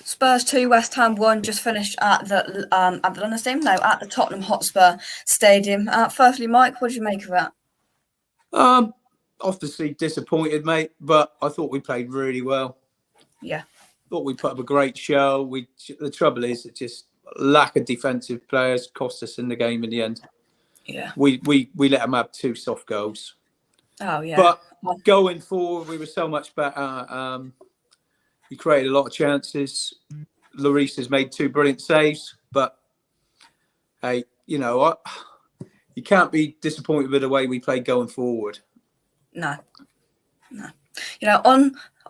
Spurs 2, West Ham 1 just finished at the London Stadium, no, at the Tottenham Hotspur Stadium. Firstly, Mike, what did you make of that? Obviously disappointed, mate, but I thought we played really well. Yeah. Thought we put up a great show. The trouble is, it just lack of defensive players cost us in the game in the end. Yeah. We let them have 2 soft goals. Oh, yeah. But going forward, we were so much better. We created a lot of chances. Lloris has made 2 brilliant saves, but hey, you can't be disappointed with the way we played going forward. No.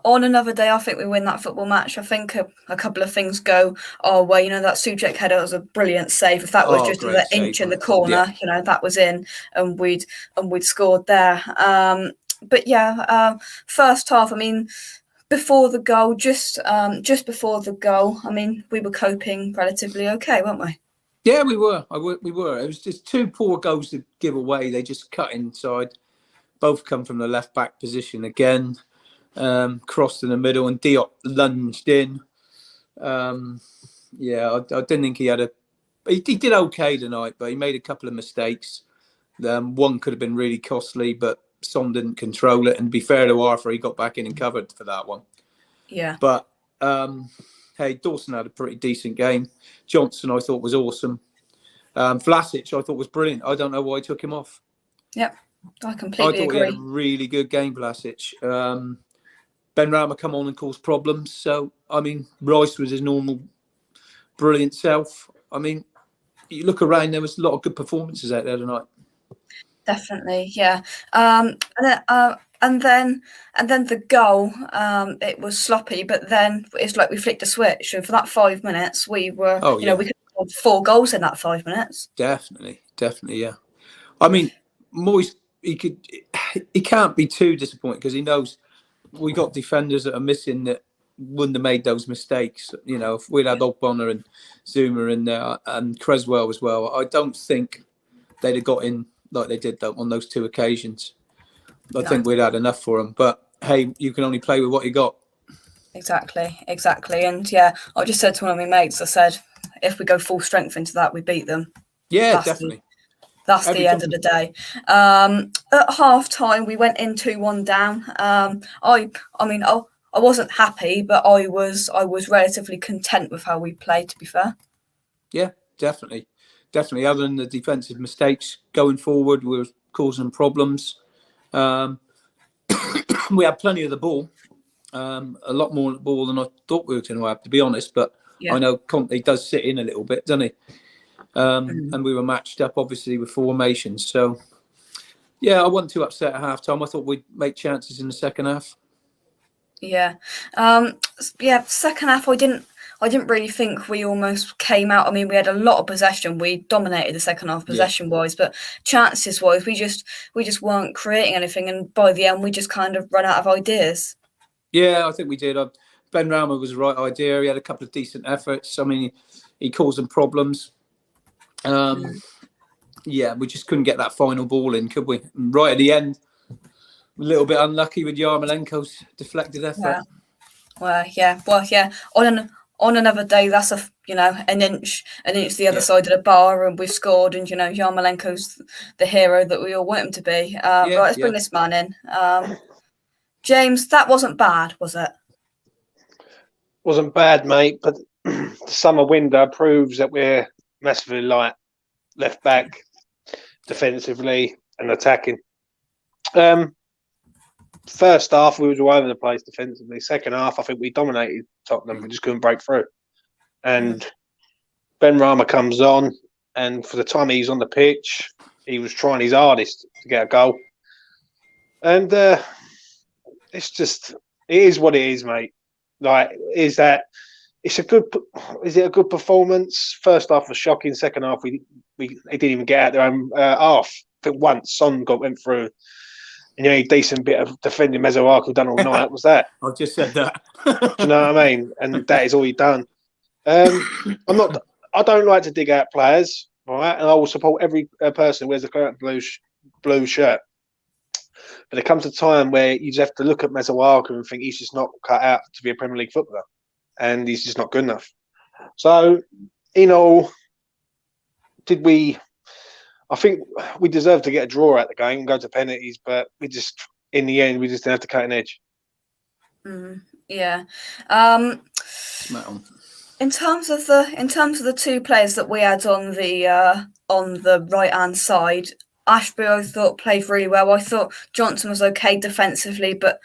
On another day, I think we win that football match. I think a couple of things go our way. That Souček header was a brilliant save. If that was just an inch in the corner, that was in, and we'd scored there. But yeah, first half, I mean, before the goal, just before the goal, I mean, we were coping relatively okay, weren't we? Yeah, we were. We were. It was just 2 poor goals to give away. They just cut inside. Both come from the left back position again. Crossed in the middle, and Diop lunged in. I didn't think he had he did okay tonight, but he made a couple of mistakes. One could have been really costly, but Son didn't control it. And to be fair to Arthur, he got back in and covered for that one. Yeah. But hey, Dawson had a pretty decent game. Johnson, I thought, was awesome. Vlasic, I thought, was brilliant. I don't know why he took him off. Yep, I completely agree. He had a really good game, Vlasic. Benrahma come on and caused problems. So, I mean, Rice was his normal brilliant self. I mean, you look around, there was a lot of good performances out there tonight. Definitely, yeah. And then the goal, it was sloppy, but then it's like we flicked a switch, and for that 5 minutes, we were, we could have 4 goals in that 5 minutes. Definitely, yeah. I mean, Moyes, he can't be too disappointed because he knows we got defenders that are missing that wouldn't have made those mistakes. If we'd had Ogbonna and Zuma and Creswell as well, I don't think they'd have got in like they did on those 2 occasions. I think we'd had enough for them. But hey, you can only play with what you got. Exactly. And yeah, I just said to one of my mates, I said, if we go full strength into that, we beat them. Yeah, definitely. That's the end of the day. At half time, we went in 2-1 down. I wasn't happy, but I was relatively content with how we played, to be fair. Yeah, definitely. Other than the defensive mistakes going forward, we were causing problems. We had plenty of the ball, a lot more of the ball than I thought we were going to have, to be honest. But I know Conte does sit in a little bit, doesn't he? And we were matched up, obviously, with formations. So, yeah, I wasn't too upset at half-time. I thought we'd make chances in the second half. Yeah. Second half, I didn't really think we almost came out. I mean, we had a lot of possession. We dominated the second half possession-wise, but chances-wise, we just weren't creating anything. And by the end, we just kind of run out of ideas. Yeah, I think we did. Benrahma was the right idea. He had a couple of decent efforts. I mean, he caused them problems. We just couldn't get that final ball in, could we? And right at the end, a little bit unlucky with Yarmolenko's deflected effort. Yeah. On another day, that's an inch the other side of the bar, and we've scored. And Yarmolenko's the hero that we all want him to be. Let's bring this man in. James, that wasn't bad, was it? Wasn't bad, mate. But the summer window proves that we're massively light left back, defensively and attacking. First half, we were all over the place defensively. Second half, I think we dominated Tottenham. We just couldn't break through. And Benrahma comes on, and for the time he's on the pitch, he was trying his hardest to get a goal. And it is what it is, mate. Like, is it a good performance? First half was shocking. Second half, he didn't even get out their own half. I think once Son went through. And the only decent bit of defending Mezzoark done all night was that. I just said that. Do you know what I mean? And that is all he done. I don't like to dig out players, all right? And I will support every person who wears a blue shirt. But there comes a time where you just have to look at Mezzoark and think he's just not cut out to be a Premier League footballer. and he's just not good enough. So, in all, I think we deserved to get a draw out the game and go to penalties, but in the end, we just didn't have to cut an edge. Yeah. Smack on. In terms of the two players that we had on the right hand side, Ashby I thought played really well. I thought Johnson was okay defensively, but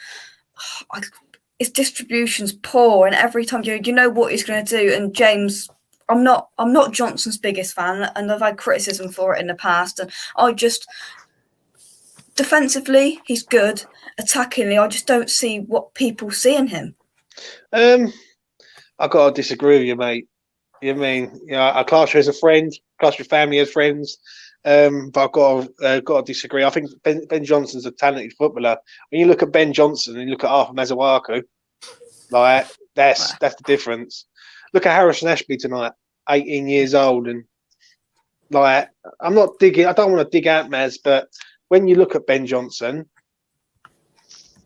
his distribution's poor, and every time you know what he's going to do. And James, I'm not Johnson's biggest fan, and I've had criticism for it in the past. And I just defensively he's good. Attackingly, I just don't see what people see in him. I've got to disagree with you, mate. You mean, I class you as a friend, class your family as friends, but I've got to disagree. I think Ben Johnson's a talented footballer. When you look at Ben Johnson and you look at Arthur Mazuaku, like that's the difference. Look at Harrison Ashby tonight, 18 years old, and like I don't want to dig out Maz, but when you look at Ben Johnson,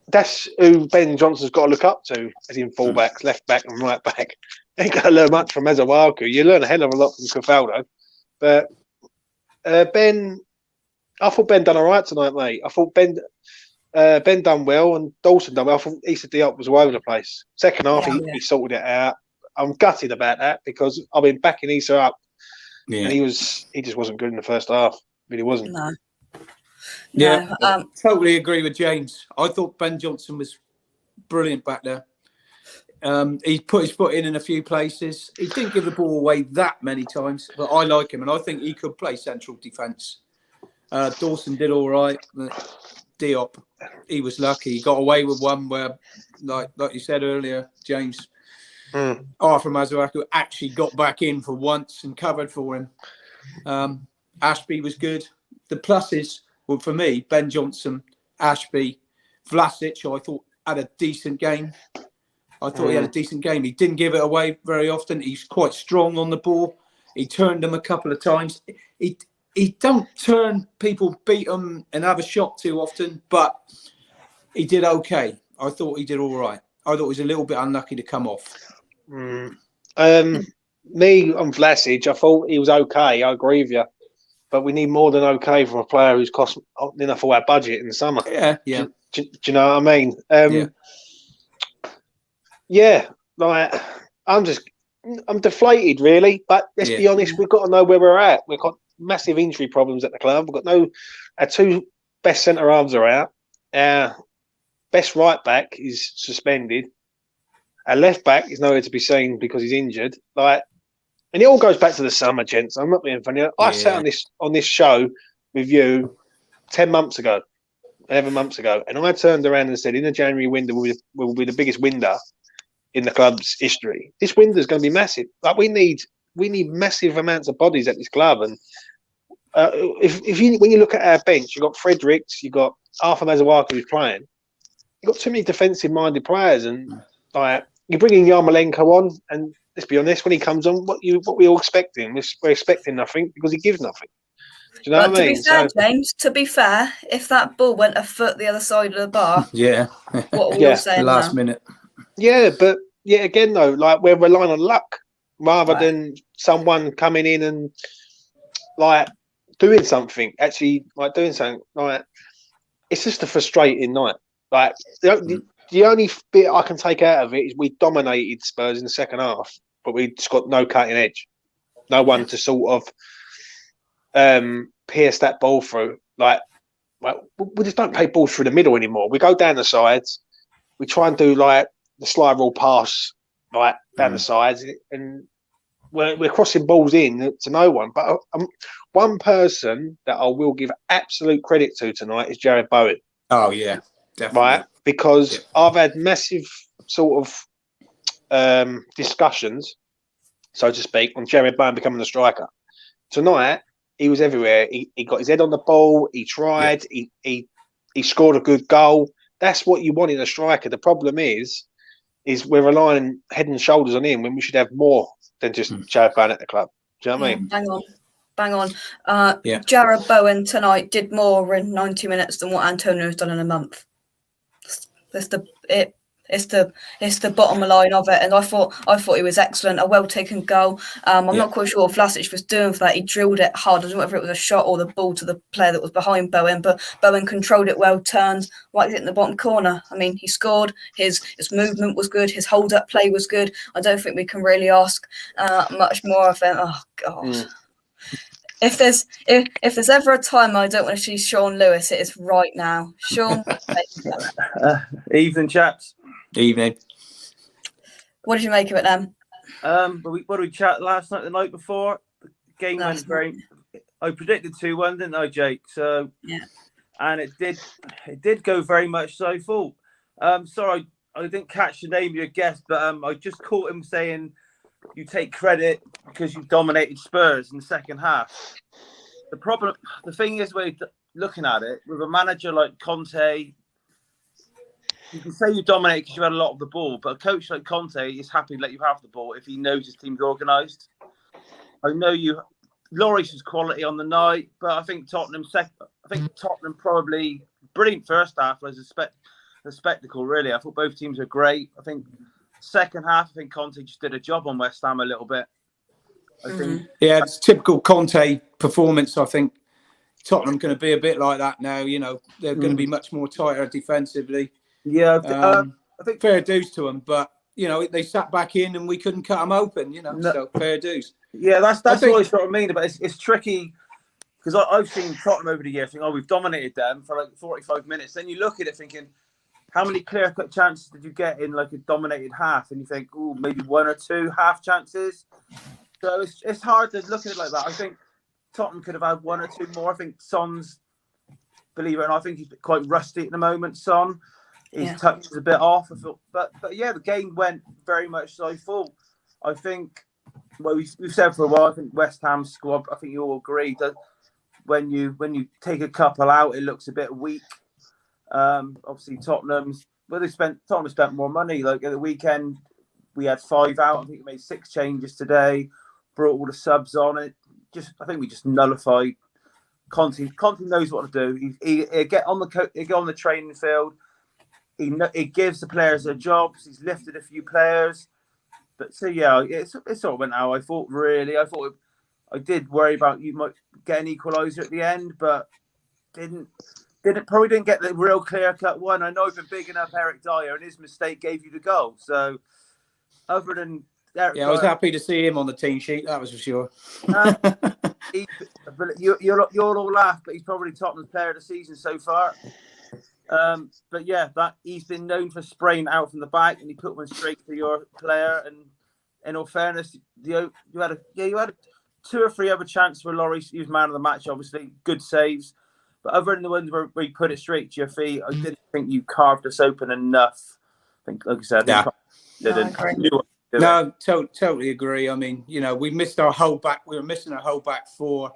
that's who Ben Johnson's got to look up to, as in fullbacks, left back and right back. Ain't got to learn much from Mazuaku. You learn a hell of a lot from Cafaldo. But Ben, I thought Ben done all right tonight, mate. I thought Ben done well and Dawson done well. I thought Issa Diop was all over the place. Second half, he sorted it out. I'm gutted about that because I've been backing Issa up. Yeah. And he just wasn't good in the first half. Really wasn't. No. Yeah, totally agree with James. I thought Ben Johnson was brilliant back there. He put his foot in a few places. He didn't give the ball away that many times, but I like him, and I think he could play central defence. Dawson did all right. Diop, he was lucky. He got away with one where, like you said earlier, James, Arthur Mazuaku actually got back in for once and covered for him. Ashby was good. The pluses were, for me, Ben Johnson, Ashby, Vlasic, I thought had a decent game. He had a decent game. He didn't give it away very often. He's quite strong on the ball. He turned them a couple of times. He don't turn people, beat them and have a shot too often, but he did okay. I thought he did all right. I thought he was a little bit unlucky to come off. Me on Vlasic, I thought he was okay. I agree with you. But we need more than okay from a player who's cost enough for our budget in the summer. Yeah. Do you know what I mean? Yeah, like I'm deflated, really. But let's be honest, we've got to know where we're at. We've got massive injury problems at the club. We've got our two best centre halves are out. Our best right back is suspended. Our left back is nowhere to be seen because he's injured. And it all goes back to the summer, gents. I'm not being funny. I sat on this show with you 11 months ago, and I turned around and said, in the January window will be the biggest window in the club's history. This window is going to be massive. Like we need massive amounts of bodies at this club. And when you look at our bench, you've got Fredericks, you've got Arthur Mazuaku who's playing. You've got too many defensive-minded players, and you're bringing Yarmolenko on, and let's be honest, when he comes on, what we all expecting? We're expecting nothing because he gives nothing. Do you know what I mean? To be fair, James, to be fair, if that ball went a foot the other side of the bar, what are we all saying last now? minute. Yeah, but again though, like we're relying on luck rather than someone coming in and doing something. Actually, doing something. It's just a frustrating night. The only bit I can take out of it is we dominated Spurs in the second half, but we just got no cutting edge, no one to sort of pierce that ball through. We just don't play balls through the middle anymore. We go down the sides. We try and do the slide rule pass down the sides, and we're crossing balls in to no one. But one person that I will give absolute credit to tonight is Jared Bowen. Oh yeah, definitely. Right, because I've had massive sort of discussions, so to speak, on Jared Bowen becoming the striker. Tonight, he was everywhere. He got his head on the ball. He tried. Yeah. He scored a good goal. That's what you want in a striker. The problem is we're relying head and shoulders on him when we should have more than just Jared Bowen at the club. Do you know what I mean? Bang on. Jared Bowen tonight did more in 90 minutes than what Antonio's done in a month. That's It's the bottom line of it, and I thought he was excellent. A well taken goal. I'm not quite sure what Vlasic was doing for that. He drilled it hard. I don't know whether it was a shot or the ball to the player that was behind Bowen, but Bowen controlled it well, turned right in the bottom corner. I mean, he scored. His movement was good. His hold up play was good. I don't think we can really ask much more of him. Oh God. If there's ever a time I don't want to see Sean Lewis, it is right now. Sean. Evening, chaps. Evening. What did you make of it then? What did we chat last night, the night before? The game went very. I predicted 2-1, didn't I, Jake? So yeah, and it did go very much so full. Sorry, I didn't catch the name of your guest, but I just caught him saying you take credit because you dominated Spurs in the second half. The thing is, when you're looking at it with a manager like Conte, you can say you dominate because you had a lot of the ball, but a coach like Conte is happy to let you have the ball if he knows his team's organised. I know Lloris was quality on the night, but I think Tottenham probably brilliant first half was a spectacle. Really, I thought both teams were great. I think second half, I think Conte just did a job on West Ham a little bit. I think. Yeah, it's typical Conte performance. I think Tottenham going to be a bit like that now. You know, they're going to be much more tighter defensively. Yeah, I think fair dues to them, but you know they sat back in and we couldn't cut them open. You know, so fair dues. Yeah, that's what I sort of mean. But it's tricky because I've seen Tottenham over the years think, we've dominated them for like 45 minutes. Then you look at it thinking, how many clear-cut chances did you get in like a dominated half? And you think, maybe one or two half chances. So it's hard to look at it like that. I think Tottenham could have had one or two more. I think Son's, believe it or not, I think he's quite rusty at the moment. Son. His touch is a bit off. I thought, but yeah, the game went very much so full. I think, we've said for a while, I think West Ham squad, I think you all agree that when you take a couple out, it looks a bit weak. Obviously, Tottenham spent more money. Like at the weekend, we had 5 out. I think we made 6 changes today, brought all the subs on. I think we just nullified. Conte knows what to do. He get on the training field. He gives the players their jobs. He's lifted a few players, but so yeah, it sort of went out. I did worry about you might get an equaliser at the end, but didn't get the real clear cut one. I know I've been bigging up Eric Dyer, and his mistake gave you the goal. So other than Eric Dyer, I was happy to see him on the team sheet. That was for sure. You'll all laugh, but he's probably Tottenham's player of the season so far. But yeah, that he's been known for spraying out from the back, and he put one straight to your player. And in all fairness, you had 2 or 3 other chances where Lloris, he was man of the match, obviously good saves. But other than the ones where you put it straight to your feet, I didn't think you carved us open enough. I think, like I said, totally agree. I mean, you know, we missed our whole back. We were missing our whole back 4.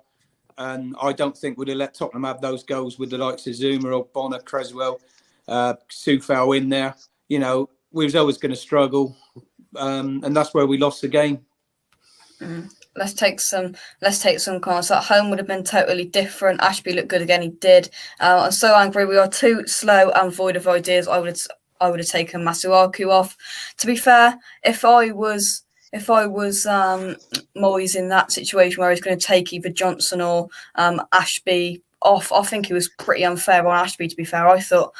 And I don't think we'd have let Tottenham have those goals with the likes of Zuma or Bonner, Creswell, Soufal in there. You know, we was always going to struggle, and that's where we lost the game. Let's take some comments. At home would have been totally different. Ashby looked good again. He did. I'm so angry. We are too slow and void of ideas. I would have taken Masuaku off. To be fair, if I was Moyes in that situation where he's going to take either Johnson or Ashby off, I think he was pretty unfair on Ashby. To be fair, I thought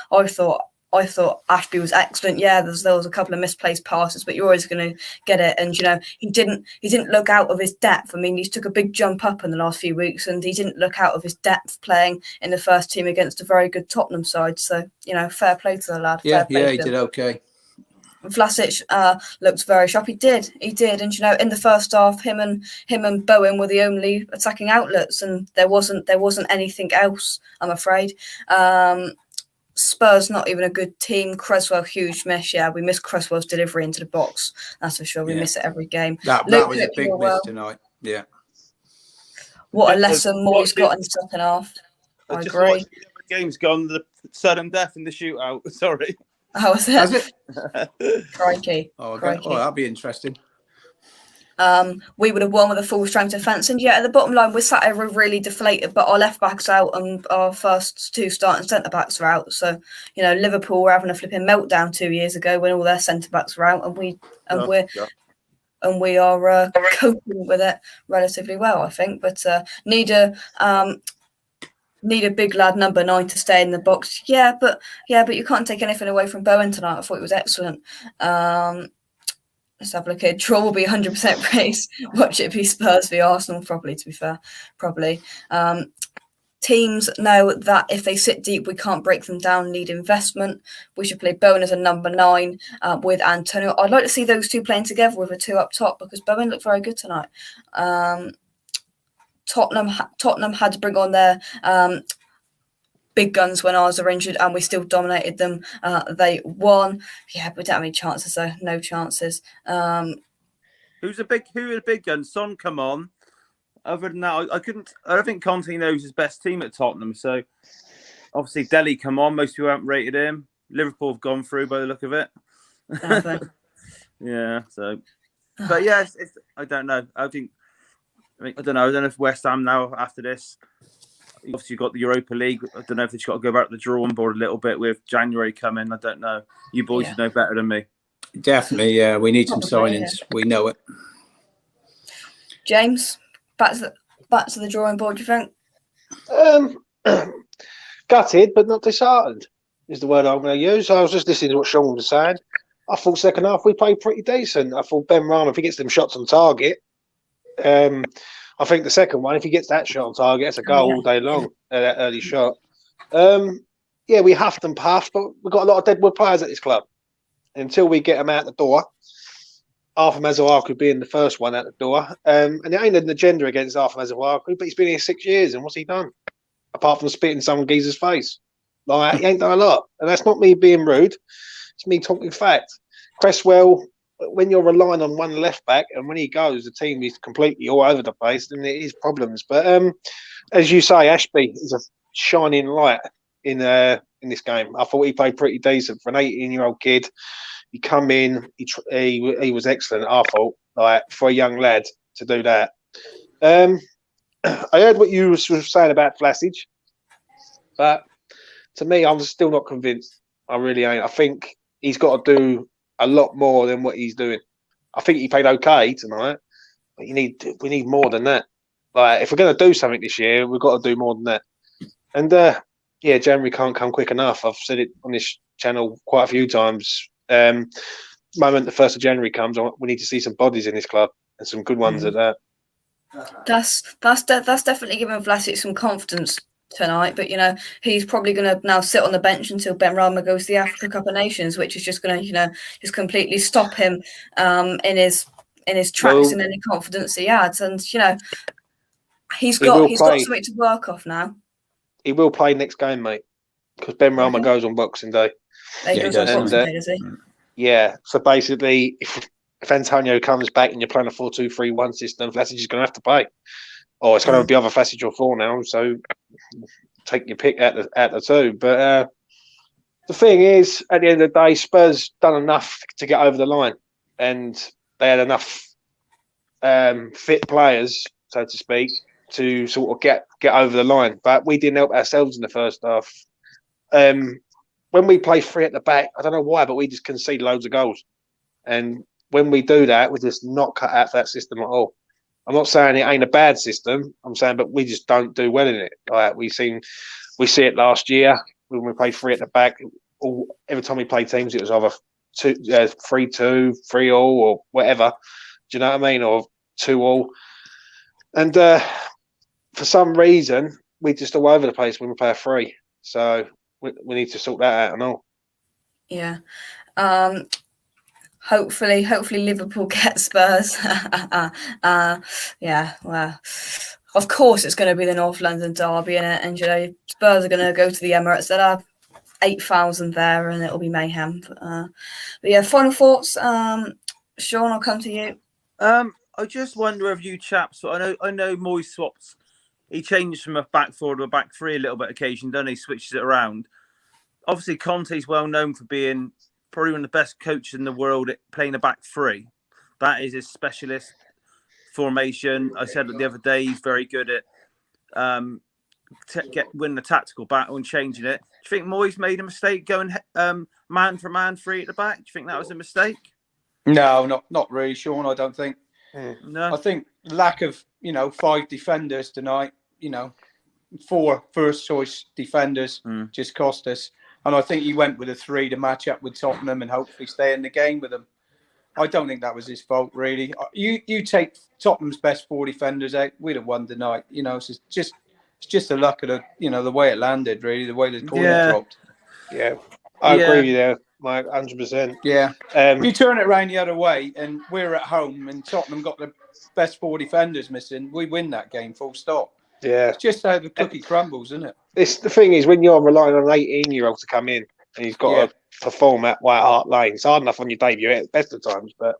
Ashby was excellent. Yeah, there was a couple of misplaced passes, but you're always going to get it. And you know, he didn't look out of his depth. I mean, he took a big jump up in the last few weeks, and he didn't look out of his depth playing in the first team against a very good Tottenham side. So you know, fair play to the lad. He did okay. Vlasic looked very sharp. He did, and you know, in the first half, him and Bowen were the only attacking outlets, and there wasn't anything else, I'm afraid. Spurs not even a good team. Creswell, huge miss. Yeah, we miss Creswell's delivery into the box. That's for sure. We miss it every game. That was a big miss tonight. Yeah. What a lesson Moyes got in the second half. I agree. The game's gone. The sudden death in the shootout. Sorry. Oh, was it? Has it? Crikey. Oh, okay. Crikey. Oh, that'll be interesting. we would have won with a full strength defence. And at the bottom line, we're sat here, we're really deflated, but our left back's out and our first 2 starting centre backs are out. So, Liverpool were having a flipping meltdown 2 years ago when all their centre backs were out, and we are coping with it relatively well, I think. But need a big lad number 9 to stay in the box. Yeah, but you can't take anything away from Bowen tonight. I thought it was excellent. Let's have a look at it. Draw will be 100% race. Watch it be Spurs v Arsenal, probably, to be fair. Probably. Teams know that if they sit deep, we can't break them down, need investment. We should play Bowen as a number 9 with Antonio. I'd like to see those 2 playing together with a 2 up top because Bowen looked very good tonight. Tottenham had to bring on their big guns when ours were injured, and we still dominated them. They won. Yeah, but we don't have any chances, though. No chances. Who are the big guns? Son, come on. Other than that, I don't think Conte knows his best team at Tottenham. So obviously, Dele, come on. Most people haven't rated him. Liverpool have gone through by the look of it. Yeah. So, but yeah, I don't know. I don't know. I don't know if West Ham now after this. Obviously, you've got the Europa League. I don't know if they've got to go back to the drawing board a little bit with January coming. I don't know. You boys know better than me. Definitely, yeah. We need some signings. Yeah. We know it. James, back to the drawing board, do you think? Gutted, but not disheartened is the word I'm going to use. I was just listening to what Sean was saying. I thought second half we played pretty decent. I thought Ben Rama, if he gets them shots on target, I think the second one, if he gets that shot on target, it's a goal all day long, that early shot. We huffed and puffed, but we've got a lot of deadwood players at this club. And until we get them out the door, Arthur Mazuaku being the first one out the door. And it ain't an agenda against Arthur Mazuaku, but he's been here 6 years, and what's he done? Apart from spitting some geezer's face. Like, he ain't done a lot. And that's not me being rude. It's me talking fact. Cresswell, when you're relying on one left back and when he goes, the team is completely all over the place, then it is problems. But as you say, Ashby is a shining light in this game. I thought he played pretty decent for an 18-year-old kid. He come in, he was excellent. I thought, like, for a young lad to do that. I heard what you were saying about Vlasic, but to me, I'm still not convinced. I really ain't. I think he's got to do a lot more than what he's doing. I think he played okay tonight, but we need more than that. Like, if we're going to do something this year, we've got to do more than that. And January can't come quick enough. I've said it on this channel quite a few times. Moment the 1st of January comes, we need to see some bodies in this club and some good ones at that. That's definitely giving Vlasic some confidence tonight, but he's probably going to now sit on the bench until Ben Rama goes to the Africa Cup of Nations, which is just going to just completely stop him in his tracks and any confidence he adds. And he's got something to work off now. He will play next game, mate, because Ben Rama goes on Boxing Day. He goes on Boxing Day, does he? Yeah. So basically, if Antonio comes back and you're playing a 4-2-3-1 system, Vlasic is going to have to play. Oh, it's going to be either Vlasic or 4 now, so take your pick at the 2. But the thing is, at the end of the day, Spurs done enough to get over the line, and they had enough fit players, so to speak, to sort of get over the line. But we didn't help ourselves in the first half. When we play 3 at the back, I don't know why, but we just concede loads of goals. And when we do that, we're just not cut out for that system at all. I'm not saying it ain't a bad system. I'm saying, but we just don't do well in it. Like we see it last year when we played 3 at the back. Every time we played teams, it was either 3-2, 3-3, or whatever. Do you know what I mean? Or 2-2. And for some reason, we're just all over the place when we play a 3. So we need to sort that out and all. Yeah. Hopefully Liverpool get Spurs. Well, of course it's going to be the North London derby, and Spurs are going to go to the Emirates. They'll have 8,000 there, and it'll be mayhem. But yeah, final thoughts. Sean, I'll come to you. I just wonder if you chaps. I know Moyes swapped. He changed from a back 4 to a back 3 a little bit occasion, doesn't he? Switches it around. Obviously, Conte's well known for being probably one of the best coaches in the world at playing a back 3. That is his specialist. formation. I said the other day he's very good at winning the tactical battle and changing it. Do you think Moyes made a mistake going man for man free at the back? Do you think that was a mistake? No, not really, Sean. I don't think. No, I think lack of 5 defenders tonight. 4 first choice defenders just cost us. And I think he went with a 3 to match up with Tottenham and hopefully stay in the game with them. I don't think that was his fault, really. You take Tottenham's best 4 defenders out, we'd have won tonight. It's just the luck of the way it landed, really, the way the corner dropped. Yeah, I agree with you there, Mike, 100%. Yeah. If you turn it around the other way and we're at home and Tottenham got the best 4 defenders missing, we win that game, full stop. Yeah. It's just how the cookie crumbles, isn't it? The thing is, when you're relying on an 18-year-old to come in and he's got to perform at White Hart Lane, it's hard enough on your debut at the best of times, but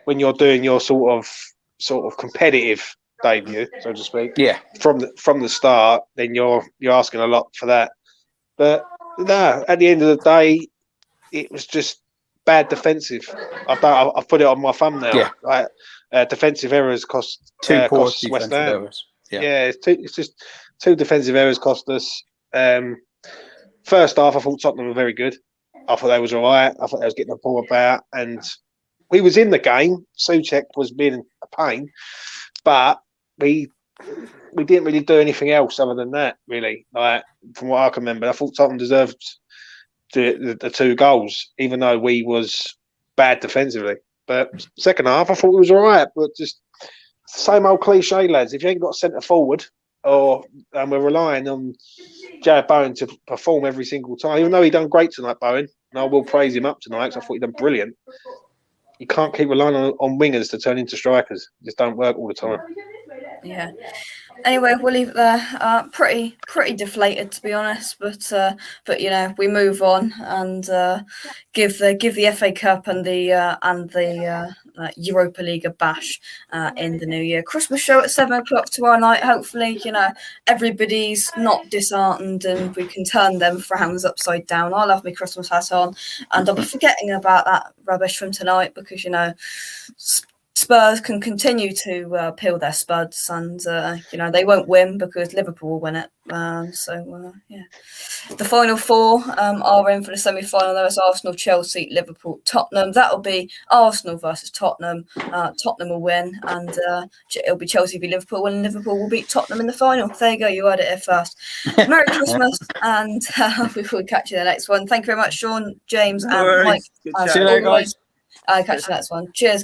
when you're doing your sort of competitive debut, so to speak, from the start, then you're asking a lot for that. But no, at the end of the day, it was just bad defensive. I've put it on my thumbnail. Yeah. Like, defensive errors cost 2 poor West defensive Ham. errors. Yeah, it's just 2 defensive errors cost us. First half, I thought Tottenham were very good. I thought they was all right. I thought they was getting the ball about, and we was in the game. Souček was being a pain, but we didn't really do anything else other than that. Really, like from what I can remember, I thought Tottenham deserved the 2 goals, even though we was bad defensively. But second half, I thought we was all right, but just same old cliche, lads. If you ain't got a centre forward, and we're relying on Jared Bowen to perform every single time, even though he done great tonight, Bowen, and I will praise him up tonight because I thought he done brilliant. You can't keep relying on wingers to turn into strikers. It just don't work all the time. Yeah. Anyway, we'll leave it there. Pretty deflated, to be honest, but we move on and give the FA Cup and the Europa League a bash in the new year. Christmas show at 7:00 tomorrow night. Hopefully, everybody's not disheartened and we can turn them frowns upside down. I'll have my Christmas hat on and I'll be forgetting about that rubbish from tonight because Spurs can continue to peel their spuds and, they won't win because Liverpool will win it. The final 4 are in for the semi-final. There is Arsenal, Chelsea, Liverpool, Tottenham. That'll be Arsenal versus Tottenham. Tottenham will win and it'll be Chelsea v Liverpool and Liverpool will beat Tottenham in the final. There you go. You heard it here first. Merry Christmas and we will catch you in the next one. Thank you very much, Sean, James and Mike. See you later, guys. I'll catch you in the next one. Cheers.